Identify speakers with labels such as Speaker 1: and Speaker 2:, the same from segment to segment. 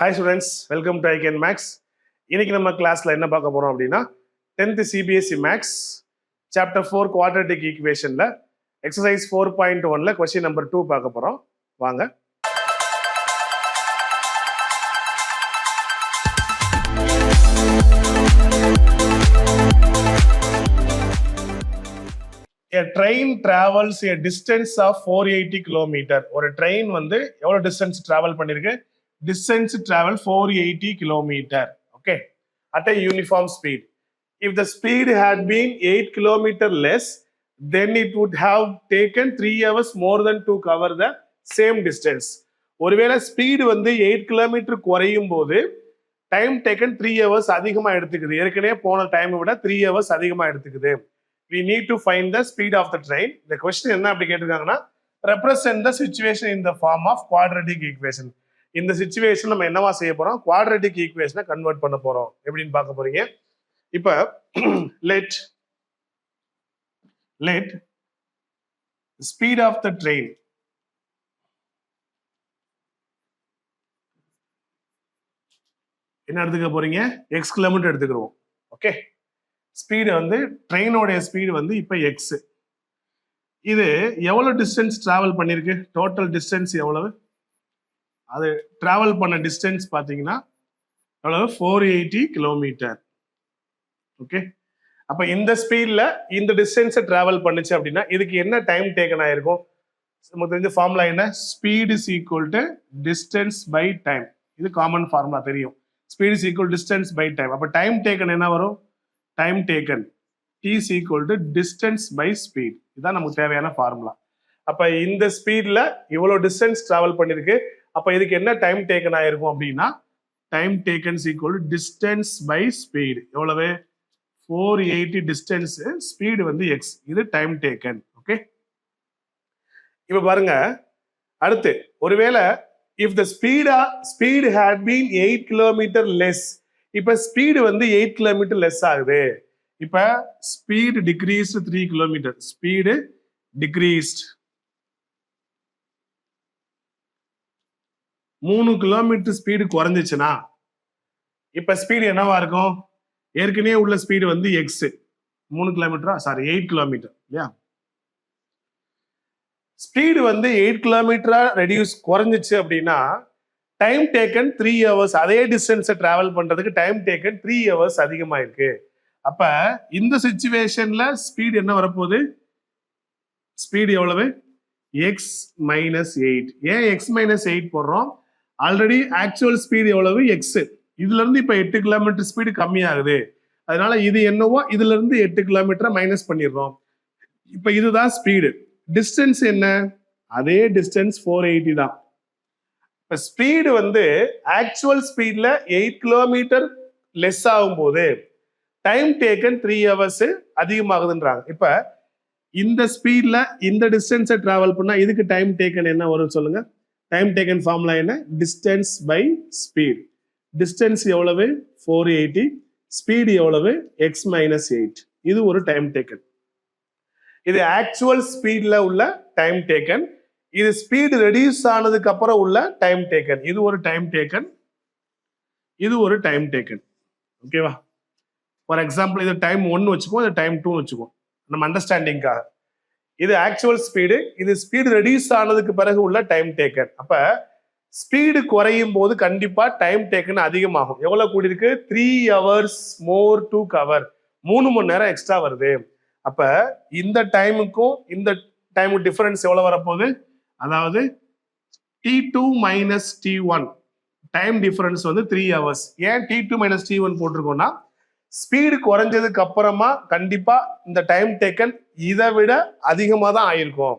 Speaker 1: Hi students, welcome to ICAN Max. இன்னைக்கு நம்ம கிளாஸ்ல என்ன பார்க்க போறோம் அப்படின்னா 10th CBSE Max Chapter 4 Quadratic Equationல Exercise 4.1ல Question number 2 பார்க்க போறோம். வாங்க. A train travels a distance of 480 km. ஒரு ட்ரெயின் வந்து எவ்வளவு டிஸ்டன்ஸ் டிராவல் பண்ணிருக்கு? Distance travel 480 km. Okay, at a uniform speed. If the speed had been 8 km less, then it would have taken 3 hours more than to cover the same distance. ஒருவேளை speed வந்து 8 km குறையும் போது time taken 3 hours அதிகமா எடுத்துக்குது. ஏற்கனவே போன டைமை விட 3 hours அதிகமா எடுத்துக்குது. We need to find the speed of the train. The question என்ன அப்படி கேட்டிருக்காங்கன்னா, represent the situation in the form of quadratic equation. இந்த சிச்சுவேஷன் நம்ம என்னவா செய்ய போறோம்? குவாட்ரேட்டிக் ஈக்குவேஷனை கன்வெர்ட் பண்ண போறோம். எப்படின்னு பார்க்க போறீங்க. இப்ப let speed of the train என்ன எடுத்துக்க போறீங்க? x கிலோமீட்டர் எடுத்துக்கிறோம். ஓகே, ஸ்பீடு வந்து ட்ரெயினோட ஸ்பீடு வந்து இப்ப x. இது எவ்வளவு டிஸ்டன்ஸ் டிராவல் பண்ணிருக்கு? டோட்டல் டிஸ்டன்ஸ் எவ்வளவு? அது டிராவல் பண்ண டிஸ்டன்ஸ் பார்த்தீங்கன்னா எவ்வளவு? 480 கிலோமீட்டர். ஓகே, அப்ப இந்த ஸ்பீட்ல இந்த டிஸ்டன்ஸை டிராவல் பண்ணுச்சு அப்படின்னா இதுக்கு என்ன டைம் டேக்கன் ஆயிருக்கும்? நமக்கு தெரிஞ்ச ஃபார்முலா என்ன? Speed is equal to distance by time. இது காமன் ஃபார்முலா தெரியும். Speed is equal distance by time. அப்ப டைம் டேக்கன் என்ன வரும்? Time taken t is equal to distance by speed. இதுதான் நமக்கு தேவையான ஃபார்முலா. அப்ப இந்த ஸ்பீட்ல இவ்வளவு டிஸ்டன்ஸ் டிராவல் பண்ணிருக்கு. அப்ப இதுக்கு என்ன டைம் டேக்கன் ஆயிருக்கும் அப்படின்னா time taken equal to distance by speed. எவ்வளவு? 480 டிஸ்டன்ஸ், ஸ்பீடு வந்து எக்ஸ். இது டைம் டேக்கன். ஓகே, இப்ப பாருங்க. அடுத்து ஒருவேளை if the speed had been 8 km less, இப்ப ஸ்பீடு வந்து 8 km லெஸ் ஆகுது. இப்ப speed decreased 3 km. Speed decreased 3 kilometre speed குறைஞ்சிச்சுன்னா இப்ப ஸ்பீடு என்னவா இருக்கும்? ஏற்கனவே உள்ள ஸ்பீடு வந்து எக்ஸ் 3 கிலோமீட்டரா, சாரி 8 கிலோமீட்டர் இல்லையா? ஸ்பீடு வந்து 8 கிலோமீட்டரா ரெடியூஸ் குறைஞ்சிச்சு அப்படின்னா டைம் டேக்கன் 3 hours. அதே டிஸ்டன்ஸை டிராவல் பண்றதுக்கு டைம் டேக்கன் 3 hours அதிகமா இருக்கு. அப்ப இந்த சிச்சுவேஷன்ல ஸ்பீடு என்ன வரப்போகுது? ஸ்பீடு எவ்வளவு? X minus 8. ஏன் எக்ஸ் மைனஸ் 8 போடுறோம்? ஆல்ரெடி ஆக்சுவல் ஸ்பீடு எவ்வளவு? எக்ஸ். இதுல இருந்து இப்ப 8 கிலோமீட்டர் ஸ்பீடு கம்மியாகுது. அதனால இது என்னவோ இதுல இருந்து 8 கிலோமீட்டர் மைனஸ் பண்ணிடுறோம். இப்ப இதுதான் ஸ்பீடு. டிஸ்டன்ஸ் என்ன? அதே டிஸ்டன்ஸ் 480 தான். இப்ப ஸ்பீடு வந்து ஆக்சுவல் ஸ்பீட்ல 8 கிலோமீட்டர் லெஸ் ஆகும் போது டைம் டேக்கன் 3 hours அதிகமாகுதுன்றாங்க. இப்ப இந்த ஸ்பீட்ல இந்த டிஸ்டன்ஸை டிராவல் பண்ணா இதுக்கு டைம் டேக்கன் என்ன வரும் சொல்லுங்க? டைம் டேக்கன் ஃபார்முலா என்ன? Distance by speed. டிஸ்டன்ஸ் எவ்வளவு? 480. ஸ்பீடு எவ்வளவு? X minus 8. இது ஒரு டைம் டேக்கன். இது ஆக்சுவல் ஸ்பீட்ல உள்ள டைம் டேக்கன். இது ஸ்பீடு ரெடியூஸ் ஆனதுக்கு அப்புறம் உள்ள டைம் டேக்கன். இது ஒரு டைம் டேக்கன், இது ஒரு டைம் டேக்கன். ஓகேவா? ஃபார் எக்ஸாம்பிள் இது டைம் 1 வச்சுக்கோ, இது டைம் 2 வச்சுக்கோ, நம்ம அண்டர்ஸ்டாண்டிங்காக. இது ஆக்சுவல் ஸ்பீடு, இது ஸ்பீடு ரெடியூஸ் ஆனதுக்கு பிறகு உள்ள டைம் டேக்கன். அப்ப ஸ்பீடு குறையும் போது கண்டிப்பா டைம் டேக்கன் அதிகமாகும். எவ்வளவு கூடியிருக்கு? 3 hours more to cover. 3 மணி நேரம் எக்ஸ்ட்ரா வருது. அப்ப இந்த டைமுக்கும் இந்த டைம் டிஃபரன்ஸ் எவ்வளவு வரப்போகுது? அதாவது T2 minus T1 time difference வந்து 3 hours. ஏன் T2 மைனஸ் T1 போட்டிருக்கோம்னா ஸ்பீடு குறைஞ்சதுக்கு அப்புறமா கண்டிப்பா இந்த டைம் டேக்கன் இதை விட அதிகமா தான் ஆயிருக்கும்.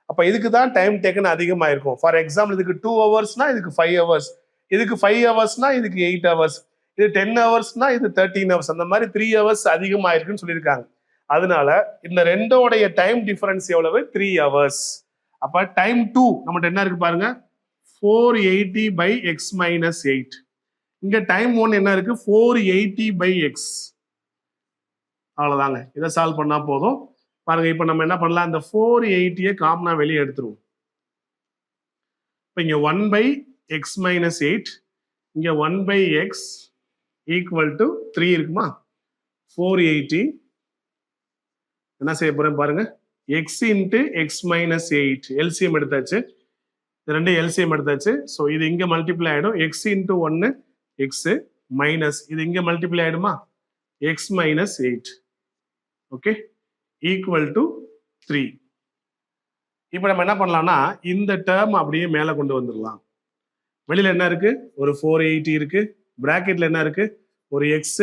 Speaker 1: அப்ப இதுக்கு தான் டைம் டேக்கன் அதிகமாயிருக்கும். ஃபார் எக்ஸாம்பிள் இதுக்கு 2 ஹவர்ஸ்னா இதுக்கு 5 hours, இதுக்கு 5 ஹவர்ஸ்னா இதுக்கு 8 hours, இது 10 ஹவர்ஸ்னா இது 13 hours. அந்த மாதிரி 3 hours அதிகமாயிருக்குன்னு சொல்லியிருக்காங்க. அதனால இந்த ரெண்டோடைய டைம் டிஃபரன்ஸ் எவ்வளவு? 3 hours. அப்ப டைம் 2 நம்மகிட்ட என்ன இருக்கு பாருங்க, 480 by x minus 8. இங்க டைம் 1 என்ன இருக்கு? 480 by x. அவ்வளவுதாங்க. இதை சால்வ் பண்ணா போதும். பாருங்க, இப்ப நம்ம என்ன பண்ணலாம்? இந்த 480 காமனா வெளியே எடுத்துருவோம். இப்ப இங்க 1 by x minus 8 இங்க 1/x ஈக்குவல் டு 3 இருக்குமா 480 என்ன செய்ய போறேன் பாருங்க x into X minus 8 LCM எடுத்தாச்சு ரெண்டு எல்சிஎம் எடுத்தாச்சு ஸோ இது இங்க மல்டிப்ளை ஆயிடும் எக்ஸ் இன்ட்டு 1 எக்ஸ் மைனஸ் இது இங்க மல்டிப்ளை ஆயிடுமா X minus 8 okay equal to 3. இப்போ நம்ம என்ன பண்ணலாம்னா இந்த டேர்ம் அப்படியே மேலே கொண்டு வந்துடலாம். வெளியில என்ன இருக்கு ஒரு 480 இருக்கு பிராக்கெட்ல என்ன இருக்கு ஒரு எக்ஸ்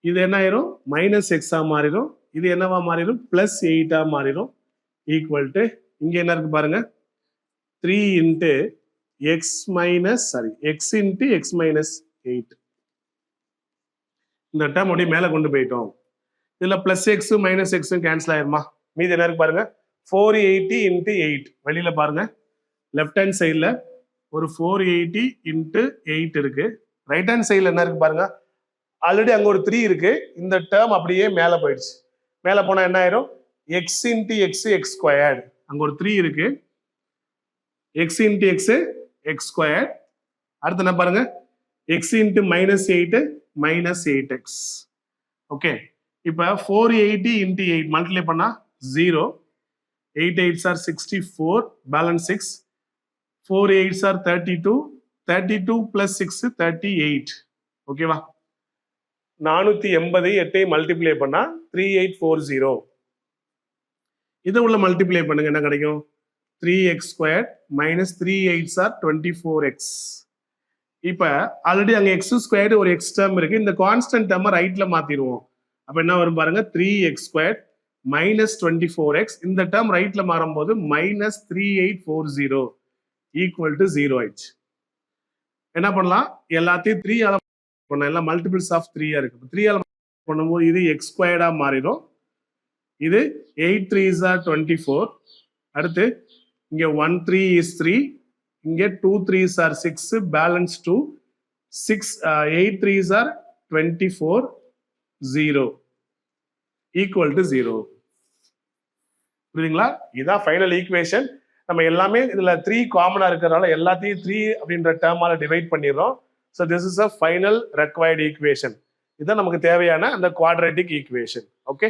Speaker 1: இது என்ன ஆயிரும் மைனஸ் எக்ஸா மாறிடும் இது என்னவா மாறிடும் பிளஸ் 8ஆ மாறிடும் ஈக்குவல் டு இங்க என்ன இருக்கு பாருங்க 3 into X minus X into X minus 8 இந்த டேர்ம் அப்படியே மேலே கொண்டு போயிட்டோம். இதுல பிளஸ் எக்ஸ் மைனஸ் எக்ஸும் கேன்சல் ஆயிருமா மீதி என்ன இருக்கு பாருங்க 480 இன்ட்டு 8 வெளியில பாருங்க லெஃப்ட் ஹேண்ட் சைடில் ஒரு 480 இன்ட்டு 8 இருக்கு ரைட் ஹேண்ட் சைடில் என்ன இருக்கு பாருங்க ஆல்ரெடி அங்க ஒரு 3 இருக்கு இந்த டேர்ம் அப்படியே மேலே போயிடுச்சு மேலே போனா என்ன ஆயிரும் X into X X squared அங்க ஒரு 3 இருக்கு X into X X square அடுத்து என்ன பாருங்க X into minus 8 minus 8x okay இப்போ 480 இன்ட்டு 8 மல்டிப்ளை பண்ணா 0 8 8s are 64 balance 6 4 8s are 32 32 plus 6 38 ஓகேவா 480 8 மல்டிப்ளை பண்ணா 3840 இதை உள்ள மல்டிப்ளை பண்ணுங்க என்ன கிடைக்கும் 3x squared minus 3 8s are 24x இப்ப ஆல்ரெடி அங்க x ஸ்கொயர்டு ஒரு x டேர்ம் இருக்கு இந்த கான்ஸ்டன்ட் டேர்மை ரைட்ல மாத்திடுவோம் அப்ப என்ன வரும் பாருங்க 3x squared minus 24x இந்த டேர்ம் ரைட்ல மாறும்போது minus 3840 ஈக்குவல் டு 0 ஆயிடுச்சு. என்ன பண்ணலாம் எல்லாத்தையும் 3 ஆல பண்ணலாம் எல்லாம் மல்டிபிள்ஸ் ஆஃப் 3 இருக்கு 3 ஆல பண்ணும்போது இது x ஸ்கொயர்டா மாறிடும் இது 8 3s are 24 அடுத்து இங்க 1 3 is 3 இங்க 2 3s are 6 balance 2 8 3s are 24 0 equal to 0 புரியுதுங்களா இதான் ஃபைனல் ஈக்குவேஷன் நம்ம எல்லாமே இதுல 3 காமனா இருக்கிறதுனால எல்லாத்தையும் 3 அப்படின்ற டேர்மால டிவைட் பண்ணிடுறோம் so this is a final required equation இதுதான் நமக்கு தேவையான அந்த குவாட்ரேட்டிக் ஈக்குவேஷன் ஓகே